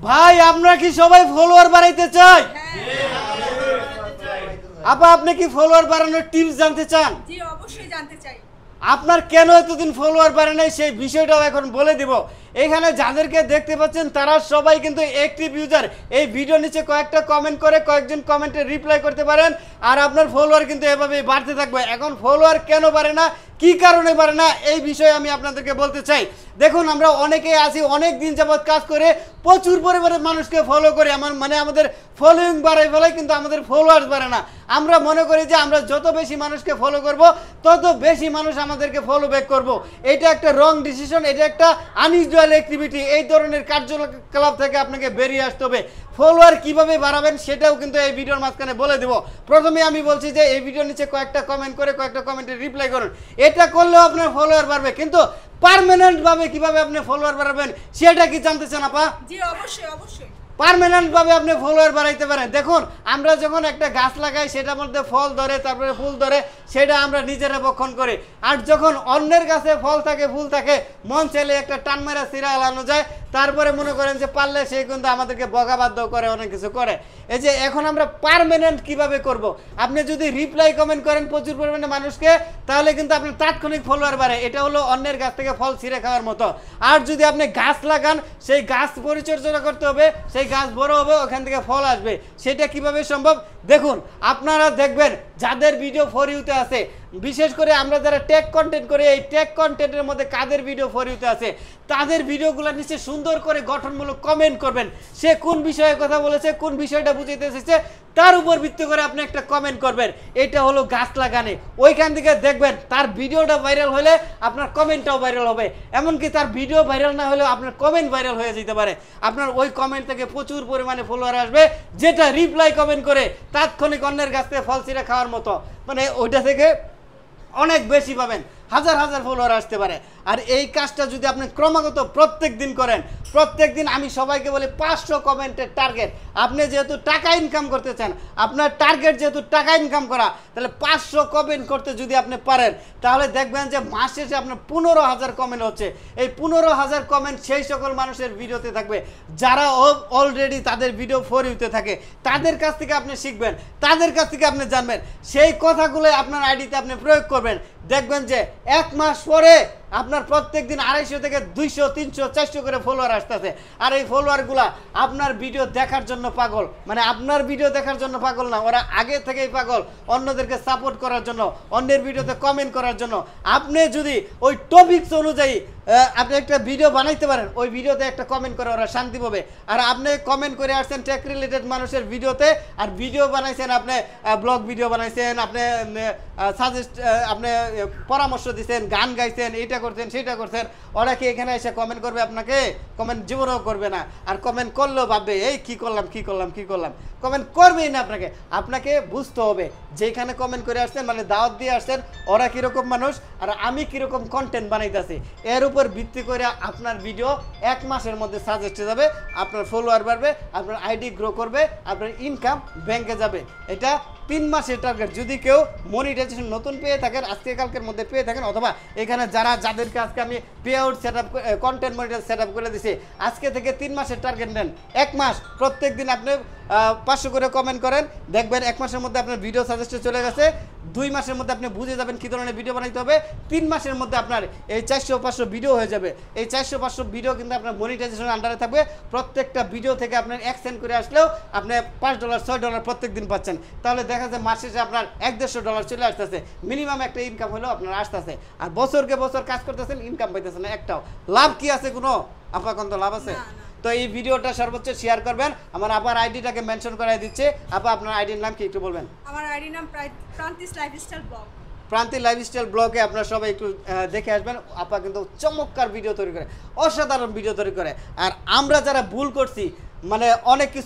ভাই আমরা কি সবাই ফলোয়ার বাড়াইতে চাই? আপা আপনি কি ফলোয়ার বাড়ানোর টিপস জানতে চান? জি অবশ্যই জানতে চাই। আপনার কেন এতদিন ফলোয়ার বাড়ে নাই সেই বিষয়টাও এখন বলে দিব। এখানে যাদেরকে দেখতে পাচ্ছেন তারা সবাই কিন্তু অ্যাক্টিভ ইউজার। এই ভিডিও নিচে কয়েকটা কমেন্ট করে কয়েকজন কমেন্টে রিপ্লাই করতে পারেন, আর আপনার ফলোয়ার কিন্তু এভাবেই বাড়তে থাকবে। এখন ফলোয়ার কেন বাড়ে না, কি কারণে বাড়ে না, এই বিষয়ে আমি আপনাদেরকে বলতে চাই। দেখুন আমরা অনেকেই আছি, অনেক দিন যাবৎ কাজ করে প্রচুর পরিমাণে মানুষকে ফলো করে আমাদের ফলোয়িং বাড়াই ফেলায়, কিন্তু আমাদের ফলোয়ার্স বাড়ে না। আমরা মনে করি যে আমরা যত বেশি মানুষকে ফলো করব তত বেশি মানুষ আমাদেরকে ফলো ব্যাক করব। এটা একটা রং ডিসিশন, এটা একটা আনইউজুয়াল অ্যাক্টিভিটি। এই ধরনের কার্যকলাপ থেকে আপনাকে বেরিয়ে আসতে হবে। ফলোয়ার কিভাবে বাড়াবেন সেটাও কিন্তু এই ভিডিওর মাঝখানে বলে দেব। প্রথমে আমি বলছি যে এই ভিডিওর নিচে কয়েকটা কমেন্ট করে কয়েকটা কমেন্টে রিপ্লাই করুন। এটা করলেও আপনার ফলোয়ার বাড়বে, কিন্তু পার্মানেন্ট ভাবে কিভাবে আপনি ফলোয়ার বাড়াবেন সেটা কি জানতে চান আপা? জি অবশ্যই অবশ্যই। পার্মানেন্ট ভাবে আপনি ফলোয়ার বাড়াইতে পারেন। দেখুন আমরা যখন একটা গাছ লাগাই সেটার মধ্যে ফল ধরে, তারপরে ফুল ধরে, সেটা আমরা নিজেরা বক্ষণ করি। আর যখন অন্যের গাছে ফল থাকে ফুল থাকে, মন চাইলে একটা টান মেরা সিরা এলানো যায়। তারপরে মনে করেন যে পারলে সে কিন্তু আমাদেরকে বকাবাধ্য করে, অনেক কিছু করে। এই যে এখন আমরা পার্মানেন্ট কিভাবে করব, আপনি যদি রিপ্লাই কমেন্ট করেন প্রচুর পরিমাণে মানুষকে, তাহলে কিন্তু আপনার তাৎক্ষণিক ফলোয়ার বাড়ে। এটা হলো অন্যের গাছ থেকে ফল ছিঁড়ে খাওয়ার মতো। আর যদি আপনি গাছ লাগান, সেই গাছ পরিচর্যা করতে হবে, সেই গাছ বড় হবে, ওখান থেকে ফল আসবে। সেটা কিভাবে সম্ভব? দেখুন আপনারা দেখবেন যাদের ভিডিও ফর ইউতে আছে, বিশেষ করে আমরা যারা টেক কন্টেন্ট করি, এই টেক কন্টেন্টের মধ্যে কাদের ভিডিও ফর ইউতে আছে তাদের ভিডিওগুলো নিচে সুন্দর করে গঠনমূলক কমেন্ট করবেন। সে কোন বিষয়ে কথা বলেছে, কোন বিষয়টা বুঝাইতে এসেছে, তার উপর ভিত্তি করে আপনি একটা কমেন্ট করবেন। এটা হলো গাছ লাগানে। ওইখান থেকে দেখবেন তার ভিডিওটা ভাইরাল হলে আপনার কমেন্টটাও ভাইরাল হবে। এমনকি তার ভিডিও ভাইরাল না হলেও আপনার কমেন্ট ভাইরাল হয়ে যেতে পারে। আপনার ওই কমেন্ট থেকে প্রচুর পরিমাণে ফলোয়ার আসবে, যেটা রিপ্লাই কমেন্ট করে তাৎক্ষণিক অন্যের কাছ থেকে ফল ছিঁড়ে খাওয়ার মতো, মানে ওইটা থেকে অনেক বেশি পাবেন, হাজার হাজার ফলোয়ার আসতে পারে। আর এই কাজটা যদি আপনি ক্রমাগত প্রত্যেক দিন করেন, প্রত্যেক দিন আমি সবাইকে বলি 500 কমেন্টের টার্গেট। আপনি যেহেতু টাকা ইনকাম করতে চান, আপনার টার্গেট যেহেতু টাকা ইনকাম করা, তাহলে 500 কমেন্ট করতে যদি আপনি পারেন, তাহলে দেখবেন যে মাস শেষে আপনার 15,000 কমেন্ট হচ্ছে। এই 15,000 কমেন্ট সেই সকল মানুষের ভিডিওতে থাকবে যারা অলরেডি তাদের ভিডিও ফর ইউতে থাকে। তাদের কাছ থেকে আপনি শিখবেন, তাদের কাছ থেকে আপনি জানবেন, সেই কথাগুলো আপনার আইডিতে আপনি প্রয়োগ করবেন। দেখবেন যে এক মাস পরে আপনার প্রত্যেক দিন 250 থেকে 200, 300, 400 করে ফলোয়ার আসতেছে। আর এই ফলোয়ারগুলা আপনার ভিডিও দেখার জন্য পাগল, মানে আপনার ভিডিও দেখার জন্য পাগল না, ওরা আগে থেকেই পাগল অন্যদেরকে সাপোর্ট করার জন্য, অন্যের ভিডিওতে কমেন্ট করার জন্য। আপনি যদি ওই টপিকস অনুযায়ী আপনি একটা ভিডিও বানাইতে পারেন, ওই ভিডিওতে একটা কমেন্ট করে ওরা শান্তি পাবে। আর আপনি কমেন্ট করে আসছেন টেক রিলেটেড মানুষের ভিডিওতে, আর ভিডিও বানাইছেন, আপনি ব্লগ ভিডিও বানাইছেন, আপনি সাজেস্ট, আপনি পরামর্শ দিচ্ছেন, গান গাইছেন, এইটা করছেন সেটা করছেন, ওরা কি এখানে এসে কমেন্ট করবে? আপনাকে কমেন্ট জীবনেও করবে না। আর কমেন্ট করলেও ভাববে এই কি করলাম কি করলাম কি করলাম, কমেন্ট করবেই না। আপনাকে বুঝতে হবে যে এখানে কমেন্ট করে আসছেন মানে দাওয়াত দিয়ে আসছেন, ওরা কীরকম মানুষ আর আমি কীরকম কন্টেন্ট বানাইতেছি, এর উপর ভিত্তি করে আপনার ভিডিও 1 মাসের মধ্যে সাজেস্টে যাবে, আপনার ফলোয়ার বাড়বে, আপনার আইডি গ্রো করবে, আপনার ইনকাম ব্যাংকে যাবে। এটা 3 মাসের টার্গেট। যদি কেউ মনিটাইজেশন নতুন পেয়ে থাকেন, আজকে কালকের মধ্যে পেয়ে থাকেন, অথবা এখানে যাদেরকে আজকে আমি pay out set up, content monetise set up করে দিছি, আজকে থেকে 3 মাসের টার্গেট নেন। 1 মাস প্রত্যেক দিন আপনি 500 করে কমেন্ট করেন, দেখবেন 1 মাসের মধ্যে আপনার ভিডিও সাজেস্টে চলে গেছে। 2 মাসের মধ্যে আপনি বুঝে যাবেন কী ধরনের ভিডিও বানাইতে হবে। 3 মাসের মধ্যে আপনার এই 400-500 ভিডিও হয়ে যাবে। এই 400-500 ভিডিও কিন্তু আপনার মনিটাইজেশনের আন্ডারে থাকবে। প্রত্যেকটা ভিডিও থেকে আপনার 1 সেন্ট করে আসলেও আপনি $5, $6 প্রত্যেক দিন পাচ্ছেন। তাহলে দেখা যায় মাস শেষে আপনার $150 চলে আসতেছে। মিনিমাম একটা ইনকাম হলেও আপনার আসতেছে। আর বছরকে বছর কাজ করতেছেন, ইনকাম পাইতেছেন না একটাও। লাভ কি আছে? কোনো আপনার কোনো লাভ আছে? তো এই ভিডিওটা সর্বোচ্চ শেয়ার করবেন। আমার আবার আইডিটাকে মেনশন করাই দিচ্ছে। আপা আপনার আইডির নাম কি একটু বলবেন? আমার আইডির নাম প্রান্তিস লাইফস্টাইল ব্লগ। প্রান্তিক লাইফস্টাইল ব্লগে আপনারা সবাই একটু দেখে আসবেন। আপা কিন্তু চমৎকার ভিডিও তৈরি করে, অসাধারণ ভিডিও তৈরি করে। আর আমরা যারা ভুল করছি, মানে অনেক কিছু